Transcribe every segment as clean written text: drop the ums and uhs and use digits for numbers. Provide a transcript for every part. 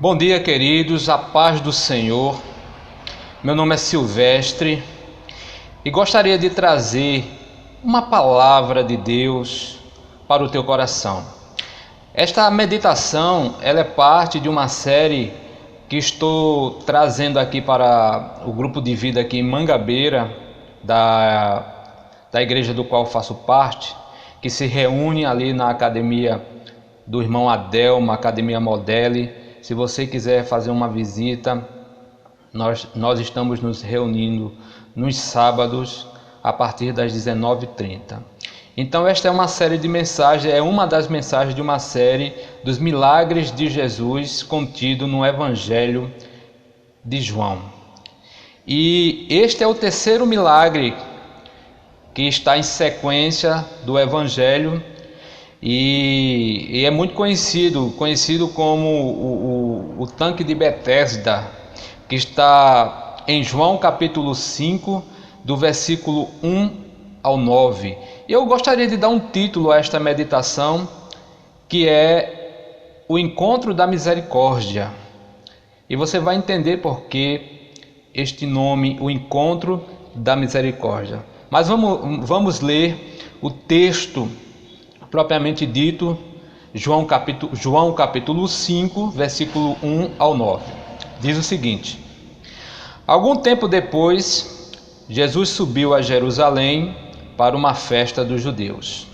Bom dia, queridos, a paz do Senhor. Meu nome é Silvestre e gostaria de trazer uma palavra de Deus para o teu coração. Esta meditação, ela é parte de uma série que estou trazendo aqui para o grupo de vida aqui em Mangabeira, da igreja do qual faço parte, que se reúne ali na academia do irmão Adelma, Academia Modele. Se você quiser fazer uma visita, nós estamos nos reunindo nos sábados a partir das 19h30. Então esta é uma série de mensagens, é uma das mensagens de uma série dos milagres de Jesus contido no Evangelho de João. E este é o terceiro milagre que está em sequência do Evangelho e é muito conhecido como o tanque de Betesda, que está em João capítulo 5, do versículo 1 ao 9. Eu gostaria de dar um título a esta meditação, que é o encontro da misericórdia. E você vai entender por que este nome, o encontro da misericórdia. Mas vamos ler o texto propriamente dito, João capítulo 5, versículo 1 ao 9. Diz o seguinte: Algum tempo depois, Jesus subiu a Jerusalém para uma festa dos judeus.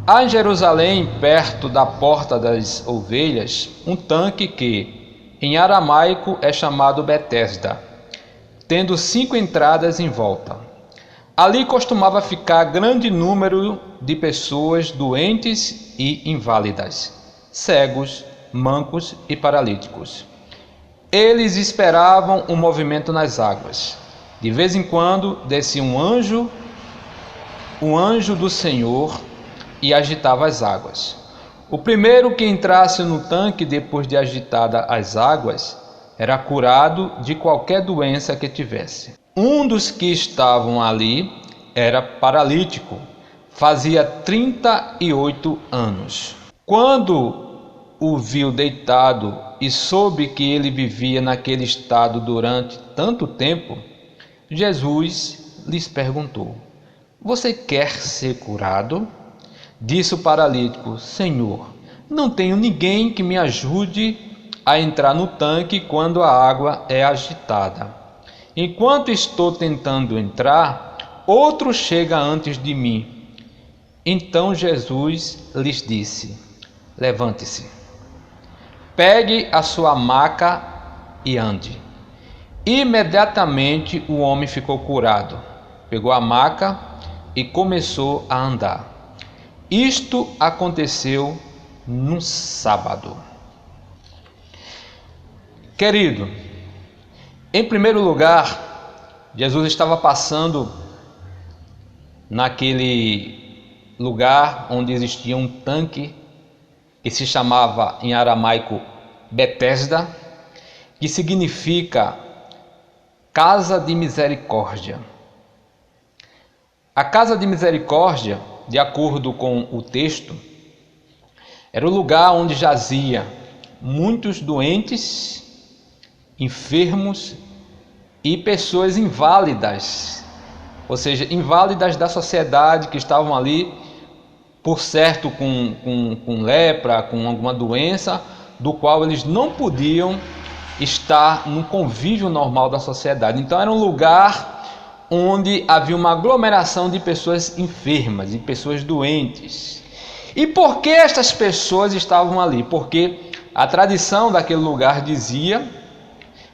Há em Jerusalém, perto da porta das ovelhas, um tanque que, em aramaico, é chamado Betesda, tendo 5 entradas em volta. Ali costumava ficar grande número de pessoas doentes e inválidas, cegos, mancos e paralíticos. Eles esperavam um movimento nas águas. De vez em quando descia um anjo do Senhor, e agitava as águas. O primeiro que entrasse no tanque depois de agitadas as águas era curado de qualquer doença que tivesse. Um dos que estavam ali era paralítico, fazia 38 anos. Quando o viu deitado e soube que ele vivia naquele estado durante tanto tempo, Jesus lhes perguntou: Você quer ser curado? Disse o paralítico: Senhor, não tenho ninguém que me ajude a entrar no tanque quando a água é agitada. Enquanto estou tentando entrar, outro chega antes de mim. Então Jesus lhes disse: Levante-se, pegue a sua maca e ande. Imediatamente o homem ficou curado, pegou a maca e começou a andar. Isto aconteceu no sábado. Querido, em primeiro lugar, Jesus estava passando naquele lugar onde existia um tanque que se chamava em aramaico Betesda, que significa casa de misericórdia. A casa de misericórdia, de acordo com o texto, era o lugar onde jazia muitos doentes, enfermos e pessoas inválidas, ou seja, inválidas da sociedade, que estavam ali, por certo, com lepra, com alguma doença, do qual eles não podiam estar no convívio normal da sociedade. Então era um lugar onde havia uma aglomeração de pessoas enfermas, de pessoas doentes. E por que estas pessoas estavam ali? Porque a tradição daquele lugar dizia,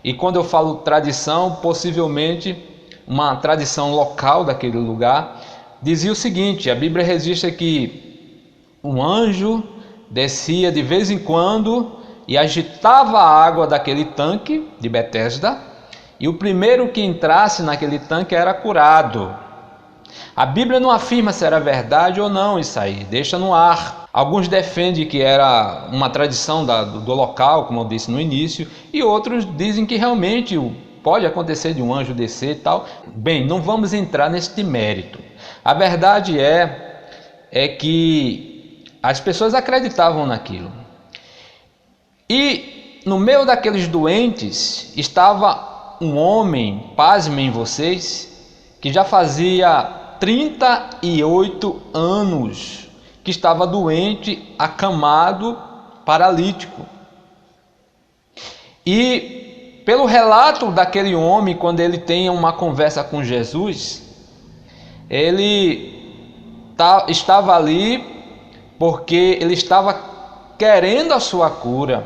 e quando eu falo tradição, possivelmente uma tradição local daquele lugar, dizia o seguinte: a Bíblia registra que um anjo descia de vez em quando e agitava a água daquele tanque de Betesda, e o primeiro que entrasse naquele tanque era curado. A Bíblia não afirma se era verdade ou não isso aí, deixa no ar. Alguns defendem que era uma tradição do local, como eu disse no início, e outros dizem que realmente pode acontecer de um anjo descer e tal. Bem, não vamos entrar neste mérito. A verdade é que as pessoas acreditavam naquilo. E no meio daqueles doentes estava um homem, pasmem vocês, que já fazia 38 anos que estava doente, acamado, paralítico. E pelo relato daquele homem, quando ele tem uma conversa com Jesus, ele estava ali porque ele estava querendo a sua cura,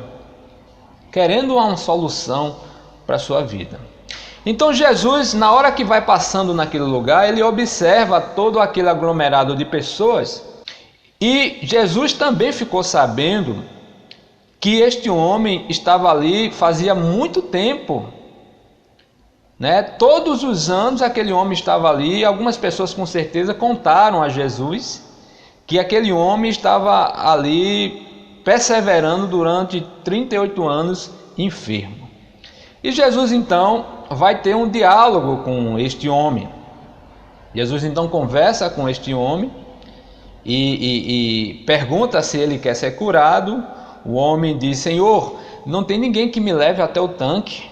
querendo uma solução para a sua vida. Então Jesus, na hora que vai passando naquele lugar, ele observa todo aquele aglomerado de pessoas, e Jesus também ficou sabendo que este homem estava ali fazia muito tempo, né? Todos os anos aquele homem estava ali, e algumas pessoas com certeza contaram a Jesus que aquele homem estava ali perseverando durante 38 anos enfermo. E Jesus então vai ter um diálogo com este homem. Jesus então conversa com este homem e pergunta se ele quer ser curado. O homem diz: Senhor, não tem ninguém que me leve até o tanque.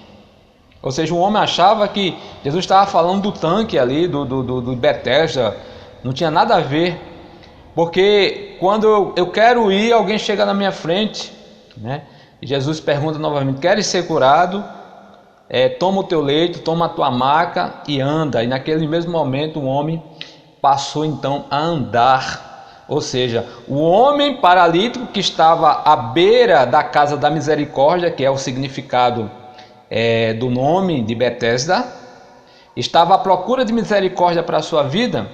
Ou seja, o homem achava que Jesus estava falando do tanque ali, do Betesda. Não tinha nada a ver, porque quando eu quero ir, alguém chega na minha frente, né? E Jesus pergunta novamente: queres ser curado? Toma o teu leito, toma a tua maca e anda. E naquele mesmo momento o homem passou então a andar. Ou seja, o homem paralítico que estava à beira da casa da misericórdia, que é o significado do nome de Betesda, estava à procura de misericórdia para a sua vida,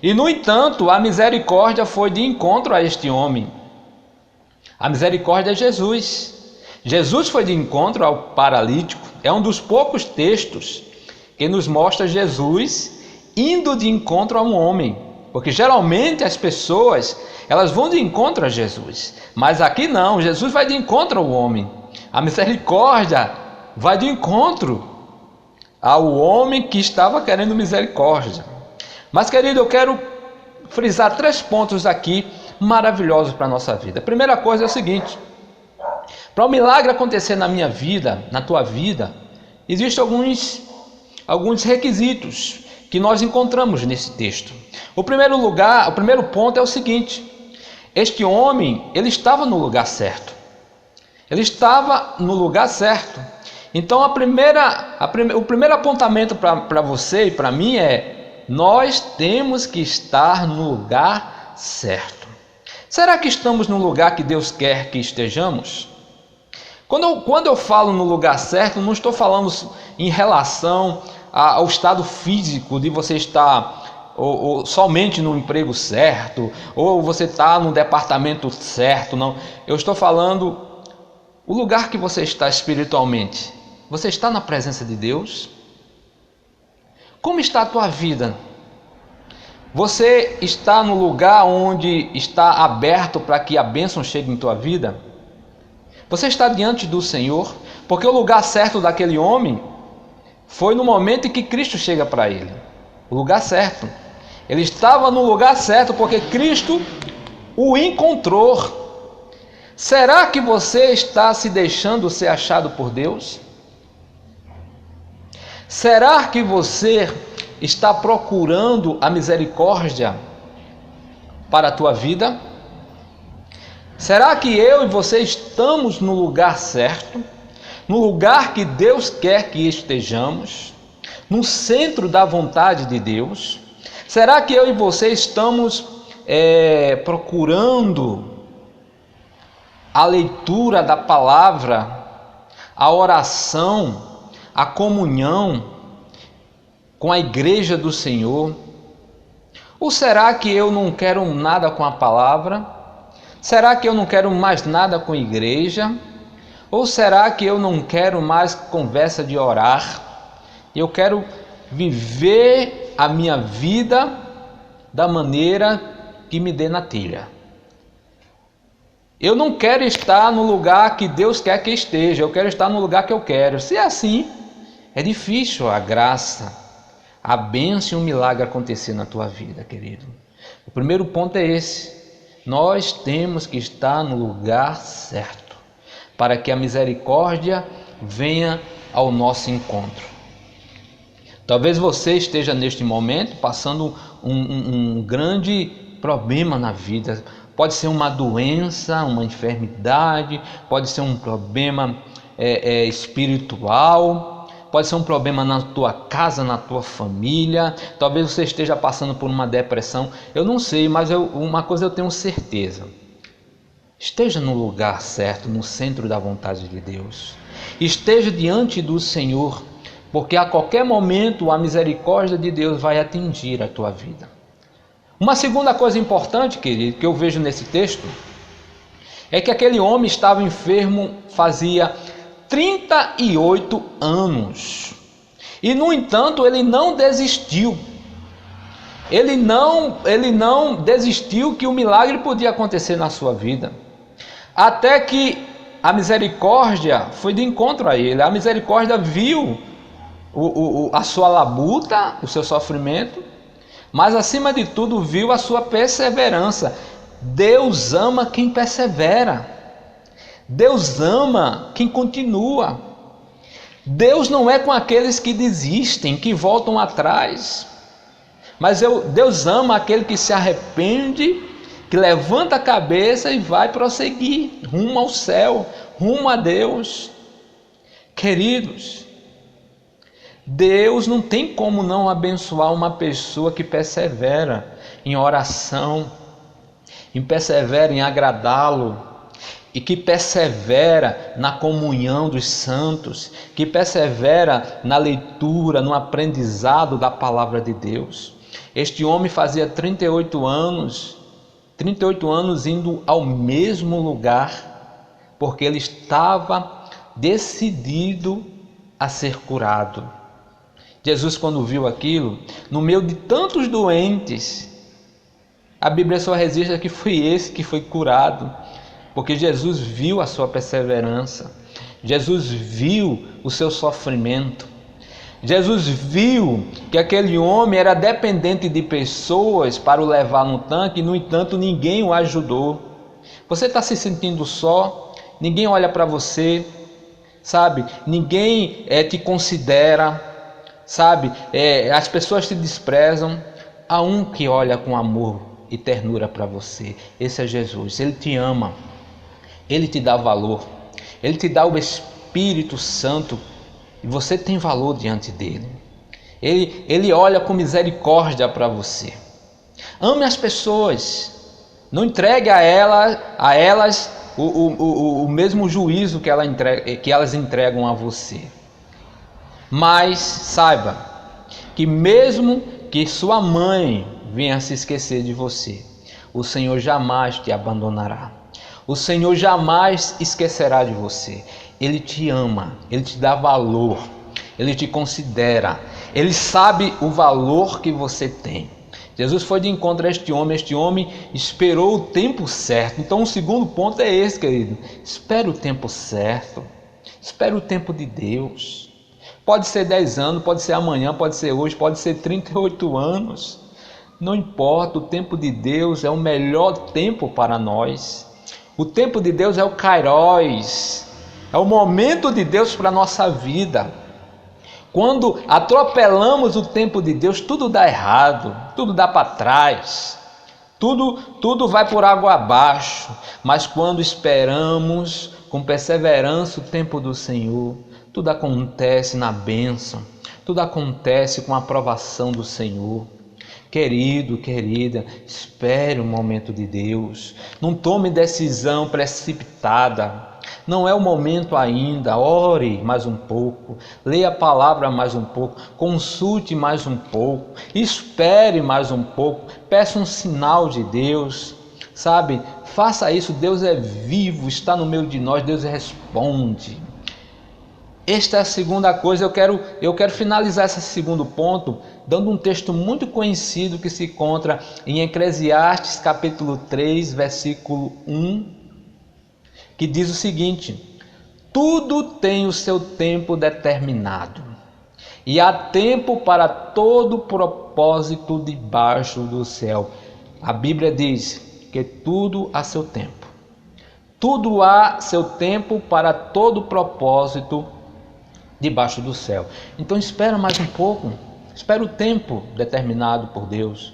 e no entanto a misericórdia foi de encontro a este homem. A misericórdia é Jesus. Jesus foi de encontro ao paralítico. É um dos poucos textos que nos mostra Jesus indo de encontro a um homem, porque geralmente as pessoas elas vão de encontro a Jesus, mas aqui não, Jesus vai de encontro ao homem. A misericórdia vai de encontro ao homem que estava querendo misericórdia. Mas, querido, eu quero frisar 3 pontos aqui maravilhosos para a nossa vida. A primeira coisa é o seguinte: para o milagre acontecer na minha vida, na tua vida, existem alguns requisitos que nós encontramos nesse texto. O primeiro ponto é o seguinte: este homem, ele estava no lugar certo. Ele estava no lugar certo. Então o primeiro apontamento para você e para mim é: nós temos que estar no lugar certo. Será que estamos no lugar que Deus quer que estejamos? Quando eu falo no lugar certo, não estou falando em relação ao estado físico de você estar ou somente no emprego certo, ou você está no departamento certo, não. Eu estou falando o lugar que você está espiritualmente. Você está na presença de Deus? Como está a tua vida? Você está no lugar onde está aberto para que a bênção chegue em tua vida? Você está diante do Senhor? Porque o lugar certo daquele homem foi no momento em que Cristo chega para ele. O lugar certo. Ele estava no lugar certo porque Cristo o encontrou. Será que você está se deixando ser achado por Deus? Será que você está procurando a misericórdia para a tua vida? Será que eu e você estamos no lugar certo? No lugar que Deus quer que estejamos? No centro da vontade de Deus? Será que eu e você estamos procurando a leitura da palavra, a oração, a comunhão com a igreja do Senhor? Ou será que eu não quero nada com a palavra? Será que eu não quero mais nada com a igreja? Ou será que eu não quero mais conversa de orar? Eu quero viver a minha vida da maneira que me dê na telha. Eu não quero estar no lugar que Deus quer que esteja, eu quero estar no lugar que eu quero. Se é assim, é difícil a graça, a bênção e o milagre acontecer na tua vida, querido. O primeiro ponto é esse: nós temos que estar no lugar certo. para que a misericórdia venha ao nosso encontro. Talvez você esteja neste momento passando um grande problema na vida. Pode ser uma doença, uma enfermidade, pode ser um problema espiritual, pode ser um problema na tua casa, na tua família. Talvez você esteja passando por uma depressão. Eu não sei, mas uma coisa eu tenho certeza. Esteja no lugar certo, no centro da vontade de Deus. Esteja diante do Senhor, porque a qualquer momento a misericórdia de Deus vai atingir a tua vida. Uma segunda coisa importante, querido, que eu vejo nesse texto, é que aquele homem estava enfermo fazia 38 anos. E, no entanto, ele não desistiu. Ele não desistiu que o milagre podia acontecer na sua vida. Até que a misericórdia foi de encontro a ele. A misericórdia viu a sua labuta, o seu sofrimento, mas acima de tudo viu a sua perseverança. Deus ama quem persevera. Deus ama quem continua. Deus não é com aqueles que desistem, que voltam atrás. Mas Deus ama aquele que se arrepende, que levanta a cabeça e vai prosseguir rumo ao céu, rumo a Deus. Queridos, Deus não tem como não abençoar uma pessoa que persevera em oração, e persevera em agradá-lo, e que persevera na comunhão dos santos, que persevera na leitura, no aprendizado da palavra de Deus. Este homem fazia 38 anos indo ao mesmo lugar, porque ele estava decidido a ser curado. Jesus, quando viu aquilo, no meio de tantos doentes, a Bíblia só registra que foi esse que foi curado, porque Jesus viu a sua perseverança, Jesus viu o seu sofrimento, Jesus viu que aquele homem era dependente de pessoas para o levar no tanque, e no entanto ninguém o ajudou. Você está se sentindo só, ninguém olha para você, sabe? Ninguém te considera, sabe? As pessoas te desprezam. Há um que olha com amor e ternura para você. Esse é Jesus. Ele te ama, ele te dá valor, ele te dá o Espírito Santo, e você tem valor diante dele. Ele olha com misericórdia para você. Ame as pessoas, não entregue a elas o mesmo juízo que elas entregam a você. Mas saiba que mesmo que sua mãe venha se esquecer de você, o Senhor jamais te abandonará. O Senhor jamais esquecerá de você. Ele te ama, Ele te dá valor, Ele te considera, Ele sabe o valor que você tem. Jesus foi de encontro a este homem esperou o tempo certo. Então o segundo ponto é esse, querido. Espere o tempo certo, espere o tempo de Deus. Pode ser 10 anos, pode ser amanhã, pode ser hoje, pode ser 38 anos. Não importa, o tempo de Deus é o melhor tempo para nós. O tempo de Deus é o Kairos, é o momento de Deus para a nossa vida. Quando atropelamos o tempo de Deus, tudo dá errado, tudo dá para trás, tudo vai por água abaixo. Mas quando esperamos com perseverança o tempo do Senhor, tudo acontece na bênção, tudo acontece com a aprovação do Senhor. Querido, querida, espere o momento de Deus. Não tome decisão precipitada. Não é o momento ainda. Ore mais um pouco. Leia a palavra mais um pouco. Consulte mais um pouco. Espere mais um pouco. Peça um sinal de Deus. Sabe? Faça isso. Deus é vivo, está no meio de nós. Deus responde. Esta é a segunda coisa. Eu quero finalizar esse segundo ponto dando um texto muito conhecido que se encontra em Eclesiastes capítulo 3, versículo 1, que diz o seguinte: tudo tem o seu tempo determinado, e há tempo para todo propósito debaixo do céu. A Bíblia diz que tudo a seu tempo. Tudo há seu tempo para todo propósito debaixo do céu. Então espera mais um pouco, espera o tempo determinado por Deus,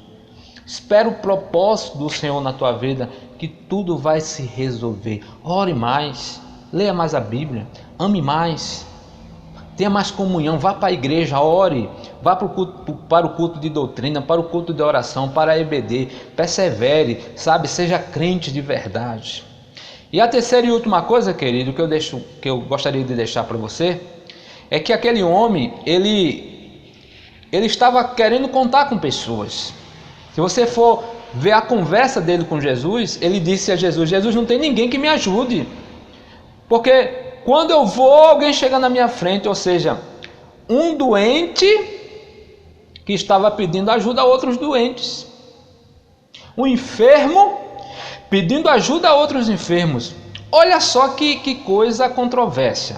espera o propósito do Senhor na tua vida, que tudo vai se resolver. Ore mais, leia mais a Bíblia, ame mais, tenha mais comunhão, vá para a igreja, ore, vá para o culto de doutrina, para o culto de oração, para a EBD, persevere, sabe, seja crente de verdade. E a terceira e última coisa, querido, que eu gostaria de deixar para você, é que aquele homem, ele estava querendo contar com pessoas. Se você for ver a conversa dele com Jesus, ele disse a Jesus: Jesus, não tem ninguém que me ajude, porque quando eu vou, alguém chega na minha frente. Ou seja, um doente que estava pedindo ajuda a outros doentes, um enfermo pedindo ajuda a outros enfermos. Olha só que coisa controvérsia.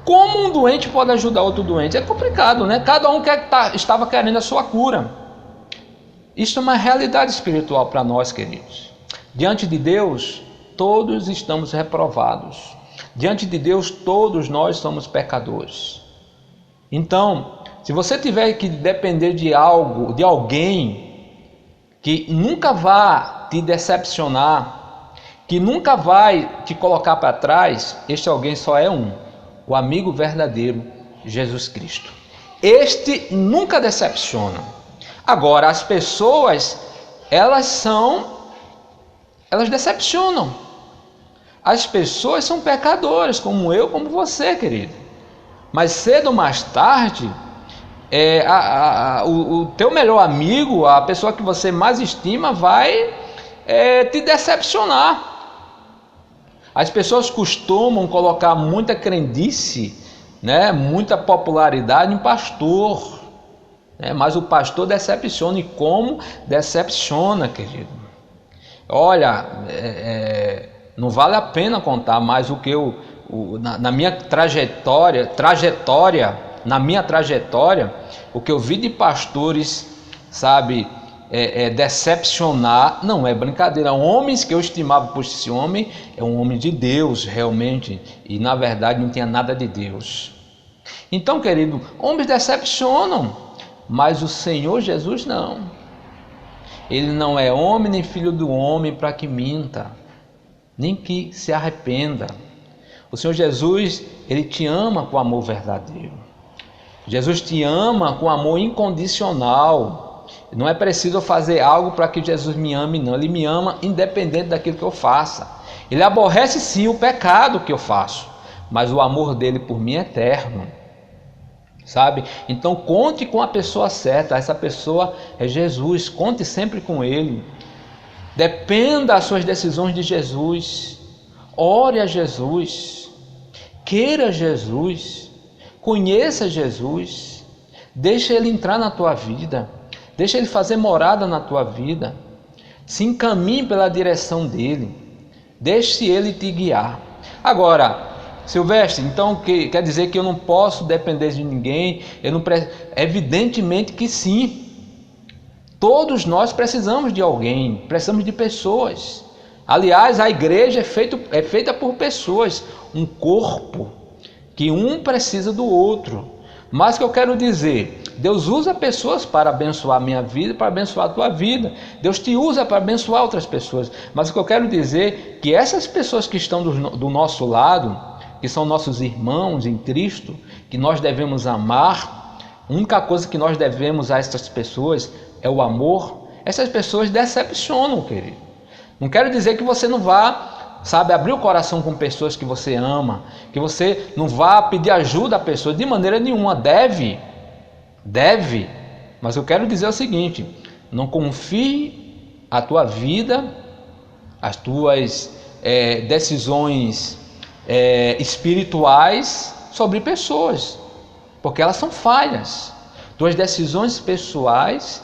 Como um doente pode ajudar outro doente? É complicado, né? Cada um estava querendo a sua cura. Isso é uma realidade espiritual para nós, queridos. Diante de Deus, todos estamos reprovados. Diante de Deus, todos nós somos pecadores. Então, se você tiver que depender de algo, de alguém que nunca vai te decepcionar, que nunca vai te colocar para trás, este alguém só é um: o amigo verdadeiro, Jesus Cristo. Este nunca decepciona. Agora, as pessoas, elas decepcionam. As pessoas são pecadoras, como eu, como você, querido. Mas cedo ou mais tarde, o teu melhor amigo, a pessoa que você mais estima, vai te decepcionar. As pessoas costumam colocar muita crendice, né, muita popularidade em pastor, né, mas o pastor decepciona. E como decepciona, querido? Olha, não vale a pena contar, mas o que na minha trajetória, o que eu vi de pastores, sabe, decepcionar, não é brincadeira. Homens que eu estimava, por esse homem é um homem de Deus realmente, e na verdade não tinha nada de Deus. Então, querido, homens decepcionam, mas o Senhor Jesus não. Ele não é homem nem filho do homem para que minta, nem que se arrependa. O Senhor Jesus, Ele te ama com amor verdadeiro. Jesus te ama com amor incondicional. Não é preciso fazer algo para que Jesus me ame, não. Ele me ama independente daquilo que eu faça. Ele aborrece sim o pecado que eu faço, mas o amor dele por mim é eterno. Sabe? Então conte com a pessoa certa. Essa pessoa é Jesus. Conte sempre com Ele. Dependa das suas decisões de Jesus. Ore a Jesus. Queira Jesus. Conheça Jesus. Deixa Ele entrar na tua vida. Deixa Ele fazer morada na tua vida. Se encaminhe pela direção dEle. Deixe Ele te guiar. Agora, Silvestre, então quer dizer que eu não posso depender de ninguém? Evidentemente que sim. Todos nós precisamos de alguém, precisamos de pessoas. Aliás, a igreja é feita por pessoas, um corpo, que um precisa do outro. Mas o que eu quero dizer, Deus usa pessoas para abençoar a minha vida, para abençoar a tua vida. Deus te usa para abençoar outras pessoas. Mas o que eu quero dizer é que essas pessoas que estão do nosso lado, que são nossos irmãos em Cristo, que nós devemos amar, a única coisa que nós devemos a essas pessoas é o amor. Essas pessoas decepcionam, querido. Não quero dizer que você não vá, sabe, abrir o coração com pessoas que você ama, que você não vá pedir ajuda a pessoas, de maneira nenhuma. Deve, mas eu quero dizer o seguinte: não confie a tua vida, as tuas decisões espirituais sobre pessoas, porque elas são falhas. Tuas decisões pessoais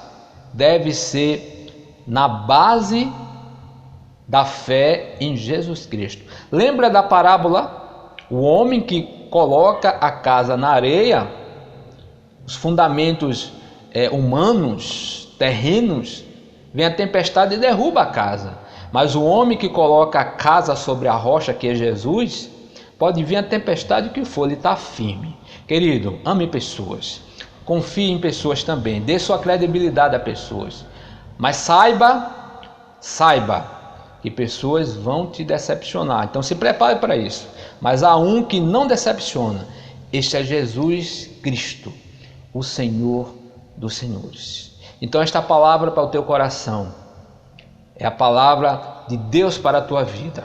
devem ser na base da fé em Jesus Cristo. Lembra da parábola? O homem que coloca a casa na areia, os fundamentos humanos, terrenos, vem a tempestade e derruba a casa. Mas o homem que coloca a casa sobre a rocha, que é Jesus, pode vir a tempestade que for, ele está firme. Querido, ame pessoas, confie em pessoas também, dê sua credibilidade a pessoas, mas saiba que pessoas vão te decepcionar, então se prepare para isso. Mas há um que não decepciona, este é Jesus Cristo, o Senhor dos senhores. Então esta palavra para o teu coração é a palavra de Deus para a tua vida.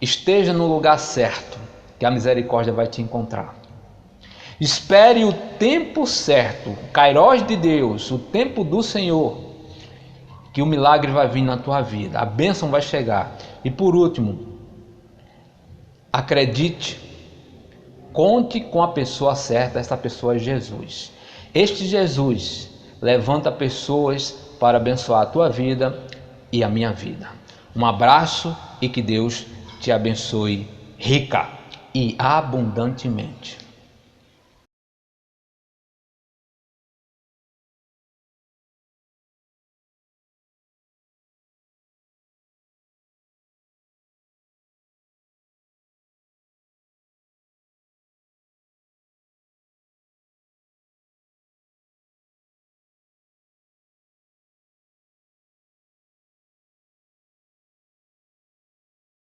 Esteja no lugar certo, que a misericórdia vai te encontrar. Espere o tempo certo, o Kairos de Deus, o tempo do Senhor, que o milagre vai vir na tua vida, a bênção vai chegar. E por último, acredite, conte com a pessoa certa, essa pessoa é Jesus. Este Jesus levanta pessoas para abençoar a tua vida e a minha vida. Um abraço e que Deus te abençoe rica e abundantemente.